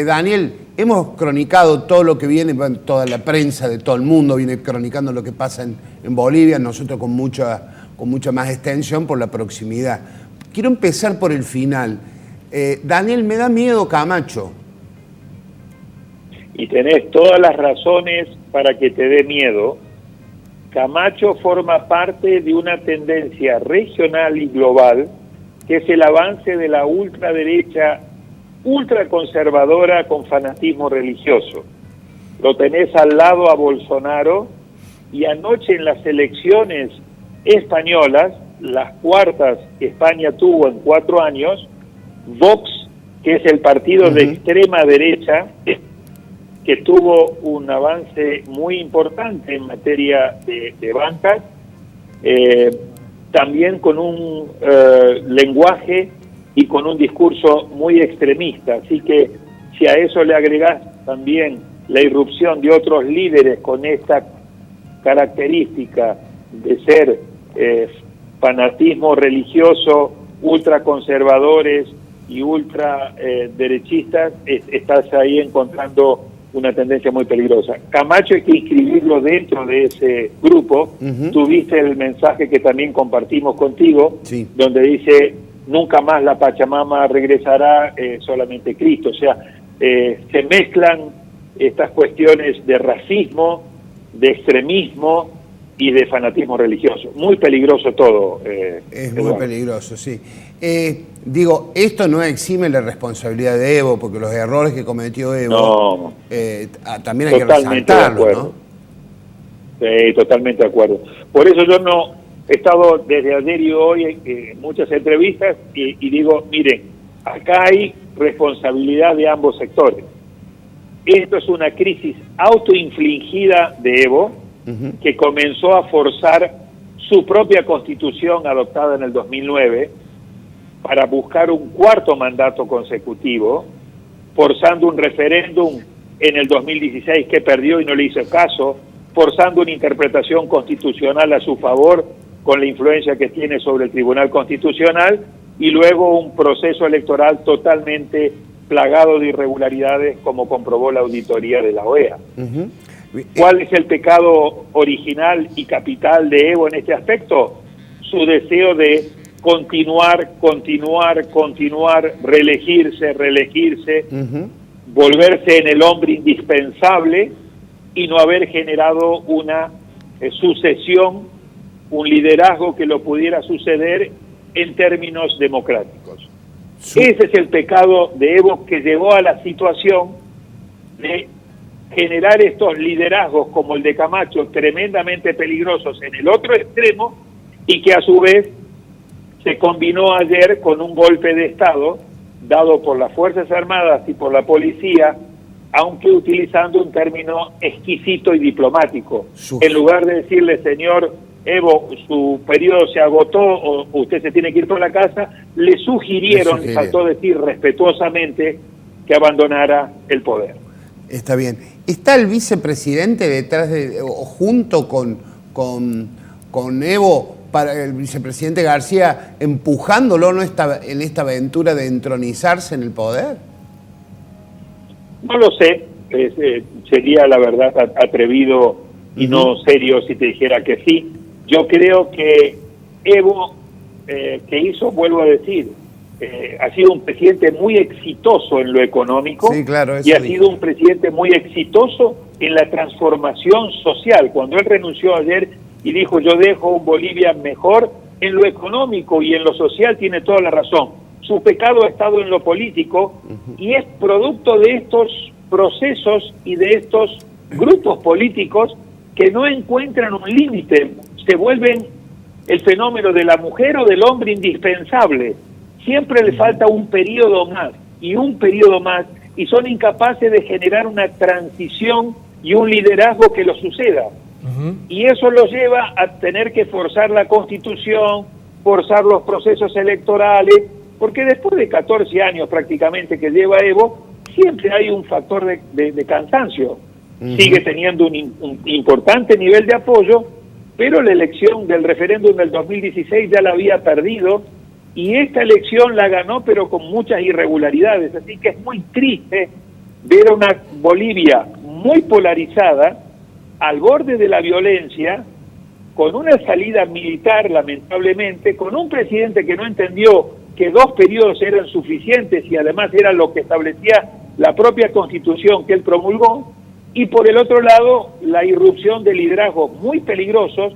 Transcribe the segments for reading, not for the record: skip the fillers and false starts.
Daniel, hemos cronicado todo lo que viene, bueno, toda la prensa de todo el mundo viene cronicando lo que pasa en Bolivia, nosotros con mucha más extensión por la proximidad. Quiero empezar por el final. Daniel, me da miedo Camacho. Y tenés todas las razones para que te dé miedo. Camacho forma parte de una tendencia regional y global, que es el avance de la ultraderecha, ultraconservadora con fanatismo religioso. Lo tenés al lado a Bolsonaro, y anoche en las elecciones españolas, las cuartas que España tuvo en 4 años, Vox, que es el partido de extrema derecha, que tuvo un avance muy importante en materia de bancas, también con un lenguaje y con un discurso muy extremista. Así que si a eso le agregás también la irrupción de otros líderes con esta característica de ser fanatismo religioso, ultraconservadores y ultraderechistas, estás ahí encontrando una tendencia muy peligrosa. Camacho hay que inscribirlo dentro de ese grupo. Tuviste el mensaje que también compartimos contigo, sí, donde dice, nunca más la Pachamama regresará, solamente Cristo. O sea, se mezclan estas cuestiones de racismo, de extremismo y de fanatismo religioso. Muy peligroso todo. Es muy peligroso, sí. Digo, esto no exime la responsabilidad de Evo, porque los errores que cometió Evo también hay que resaltarlos, ¿no? Sí, totalmente de acuerdo. Por eso yo no he estado desde ayer y hoy en muchas entrevistas y digo, miren, acá hay responsabilidad de ambos sectores. Esto es una crisis autoinfligida de Evo, que comenzó a forzar su propia constitución adoptada en el 2009 para buscar un 4º mandato consecutivo, forzando un referéndum en el 2016 que perdió y no le hizo caso, forzando una interpretación constitucional a su favor con la influencia que tiene sobre el Tribunal Constitucional, y luego un proceso electoral totalmente plagado de irregularidades, como comprobó la auditoría de la OEA. ¿Cuál es el pecado original y capital de Evo en este aspecto? Su deseo de continuar, reelegirse, volverse en el hombre indispensable y no haber generado una sucesión, un liderazgo que lo pudiera suceder en términos democráticos. Ese es el pecado de Evo, que llevó a la situación de generar estos liderazgos como el de Camacho, tremendamente peligrosos en el otro extremo, y que a su vez se combinó ayer con un golpe de Estado dado por las Fuerzas Armadas y por la policía, aunque utilizando un término exquisito y diplomático. En lugar de decirle, señor Evo, su periodo se agotó o usted se tiene que ir por la casa, le sugirieron, faltó decir respetuosamente, que abandonara el poder. Está bien. ¿Está el vicepresidente detrás o junto con Evo, para el vicepresidente García, empujándolo en esta aventura de entronizarse en el poder? No lo sé. Sería la verdad atrevido y no serio si te dijera que sí. Yo creo que Evo, que hizo, vuelvo a decir, ha sido un presidente muy exitoso en lo económico, sí, claro, y ha sido un presidente muy exitoso en la transformación social. Cuando él renunció ayer y dijo, yo dejo un Bolivia mejor, en lo económico y en lo social tiene toda la razón. Su pecado ha estado en lo político, y es producto de estos procesos y de estos grupos políticos que no encuentran un límite, se vuelven el fenómeno de la mujer o del hombre indispensable. Siempre le falta un periodo más y un periodo más, y son incapaces de generar una transición y un liderazgo que lo suceda. Y eso los lleva a tener que forzar la Constitución, forzar los procesos electorales, porque después de 14 años prácticamente que lleva Evo, siempre hay un factor de cansancio. Sigue teniendo un importante nivel de apoyo, pero la elección del referéndum del 2016 ya la había perdido y esta elección la ganó pero con muchas irregularidades, así que es muy triste ver a una Bolivia muy polarizada, al borde de la violencia, con una salida militar lamentablemente, con un presidente que no entendió que 2 periodos eran suficientes y además era lo que establecía la propia Constitución que él promulgó, y por el otro lado la irrupción de liderazgos muy peligrosos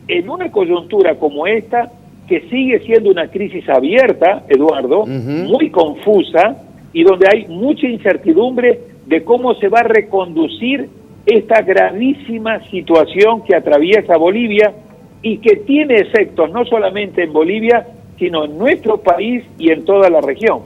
en una coyuntura como esta, que sigue siendo una crisis abierta, Eduardo, muy confusa, y donde hay mucha incertidumbre de cómo se va a reconducir esta gravísima situación que atraviesa Bolivia y que tiene efectos no solamente en Bolivia, sino en nuestro país y en toda la región.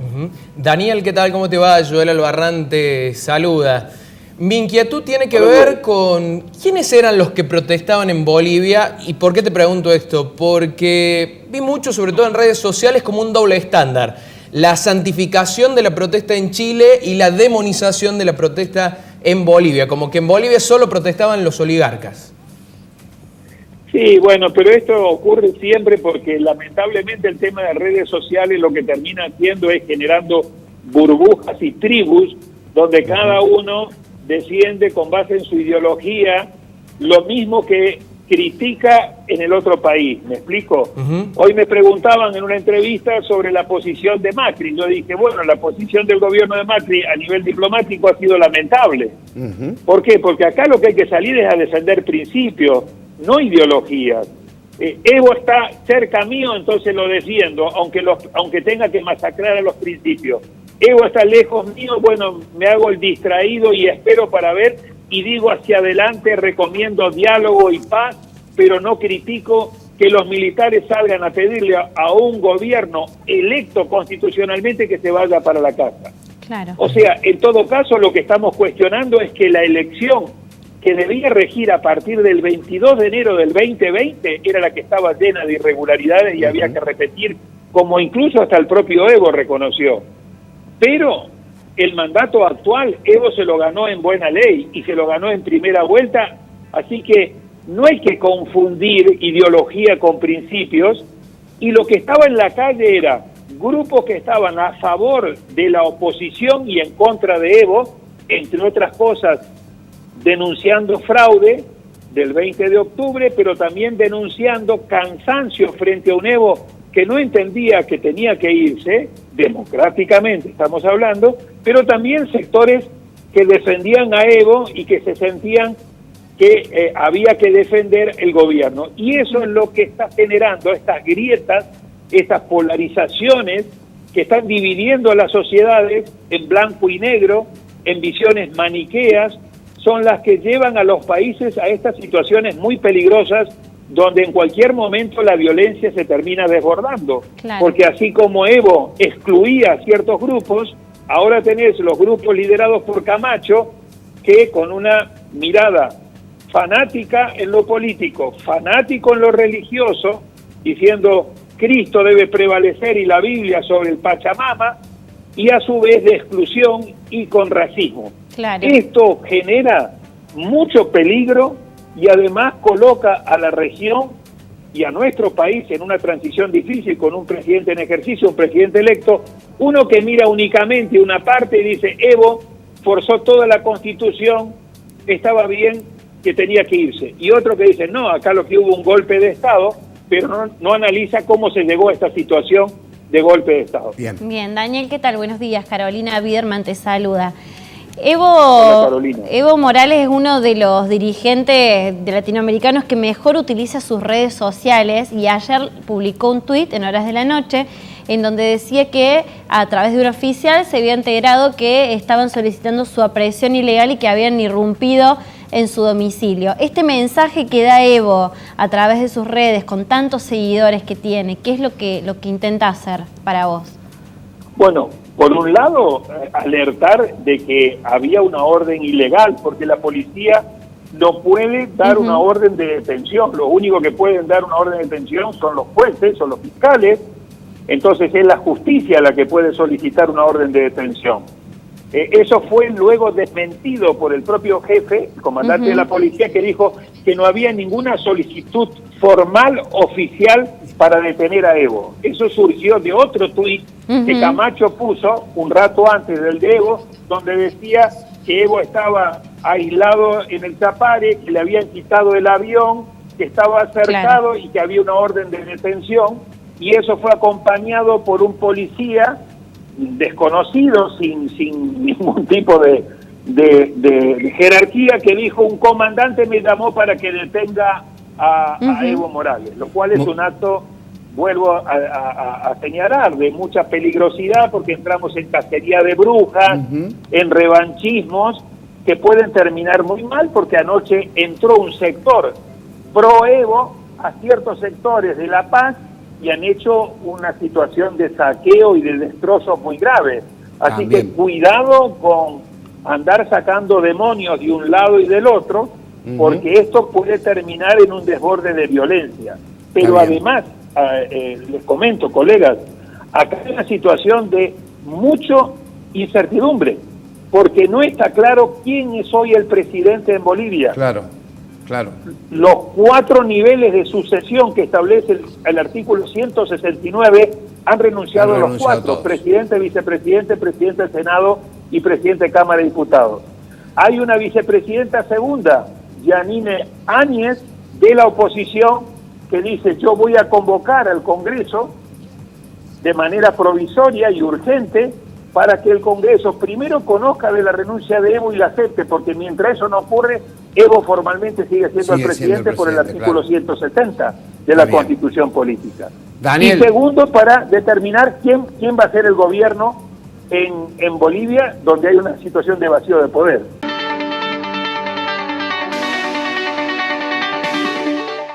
Daniel, ¿qué tal? ¿Cómo te va? Joel Albarrán te saluda. Mi inquietud tiene que ver con quiénes eran los que protestaban en Bolivia. ¿Y por qué te pregunto esto? Porque vi mucho, sobre todo en redes sociales, como un doble estándar. La santificación de la protesta en Chile y la demonización de la protesta en Bolivia. Como que en Bolivia solo protestaban los oligarcas. Sí, bueno, pero esto ocurre siempre porque lamentablemente el tema de redes sociales lo que termina haciendo es generando burbujas y tribus donde cada uno defiende con base en su ideología lo mismo que critica en el otro país. ¿Me explico? Hoy me preguntaban en una entrevista sobre la posición de Macri. Yo dije, bueno, la posición del gobierno de Macri a nivel diplomático ha sido lamentable. ¿Por qué? Porque acá lo que hay que salir es a defender principios, no ideologías. Evo está cerca mío, entonces lo defiendo, aunque tenga que masacrar a los principios. Evo está lejos mío, bueno, me hago el distraído y espero para ver, y digo hacia adelante, recomiendo diálogo y paz, pero no critico que los militares salgan a pedirle a un gobierno electo constitucionalmente que se vaya para la casa. Claro. O sea, en todo caso, lo que estamos cuestionando es que la elección que debía regir a partir del 22 de enero del 2020 era la que estaba llena de irregularidades y había que repetir, como incluso hasta el propio Evo reconoció. Pero el mandato actual, Evo se lo ganó en buena ley y se lo ganó en primera vuelta, así que no hay que confundir ideología con principios, y lo que estaba en la calle era grupos que estaban a favor de la oposición y en contra de Evo, entre otras cosas, denunciando fraude del 20 de octubre, pero también denunciando cansancio frente a un Evo que no entendía que tenía que irse, democráticamente estamos hablando, pero también sectores que defendían a Evo y que se sentían que había que defender el gobierno. Y eso es lo que está generando estas grietas, estas polarizaciones que están dividiendo a las sociedades en blanco y negro, en visiones maniqueas, son las que llevan a los países a estas situaciones muy peligrosas donde en cualquier momento la violencia se termina desbordando. Claro. Porque así como Evo excluía a ciertos grupos, ahora tenés los grupos liderados por Camacho que con una mirada fanática en lo político, fanático en lo religioso, diciendo Cristo debe prevalecer y la Biblia sobre el Pachamama, y a su vez de exclusión y con racismo. Claro. Esto genera mucho peligro y además coloca a la región y a nuestro país en una transición difícil con un presidente en ejercicio, un presidente electo, uno que mira únicamente una parte y dice Evo forzó toda la Constitución, estaba bien, que tenía que irse, y otro que dice no, acá lo que hubo un golpe de Estado, pero no analiza cómo se llegó a esta situación de golpe de Estado. Bien, Daniel, ¿qué tal? Buenos días, Carolina Biderman te saluda. Evo Morales es uno de los dirigentes de latinoamericanos que mejor utiliza sus redes sociales, y ayer publicó un tuit en horas de la noche en donde decía que a través de un oficial se había enterado que estaban solicitando su aprehensión ilegal y que habían irrumpido en su domicilio. Este mensaje que da Evo a través de sus redes, con tantos seguidores que tiene, ¿qué es lo que intenta hacer para vos? Bueno, por un lado, alertar de que había una orden ilegal, porque la policía no puede dar una orden de detención. Los únicos que pueden dar una orden de detención son los jueces, son los fiscales. Entonces es la justicia la que puede solicitar una orden de detención. Eso fue luego desmentido por el propio jefe, el comandante de la policía, que dijo que no había ninguna solicitud formal, oficial, para detener a Evo. Eso surgió de otro tuit que Camacho puso un rato antes del de Evo, donde decía que Evo estaba aislado en el Chapare, que le habían quitado el avión, que estaba cercado y que había una orden de detención, y eso fue acompañado por un policía desconocido, sin ningún tipo de jerarquía, que dijo: un comandante me llamó para que detenga a Evo Morales, lo cual es un acto, vuelvo a señalar, de mucha peligrosidad, porque entramos en cacería de brujas, en revanchismos que pueden terminar muy mal, porque anoche entró un sector pro Evo a ciertos sectores de La Paz y han hecho una situación de saqueo y de destrozo muy grave. Así que cuidado con andar sacando demonios de un lado y del otro, porque esto puede terminar en un desborde de violencia. Pero además, les comento, colegas, acá hay una situación de mucha incertidumbre, porque no está claro quién es hoy el presidente en Bolivia. Claro. Los 4 niveles de sucesión que establece el artículo 169 han renunciado los 4, todos: presidente, vicepresidente, presidente del Senado y presidente de Cámara de Diputados. Hay una vicepresidenta segunda, Yanine Áñez, de la oposición, que dice: yo voy a convocar al Congreso de manera provisoria y urgente para que el Congreso primero conozca de la renuncia de Evo y la acepte, porque mientras eso no ocurre, Evo formalmente sigue siendo el presidente por el artículo 170 de la Constitución Política. Daniel. Y segundo, para determinar quién va a ser el gobierno en Bolivia, donde hay una situación de vacío de poder.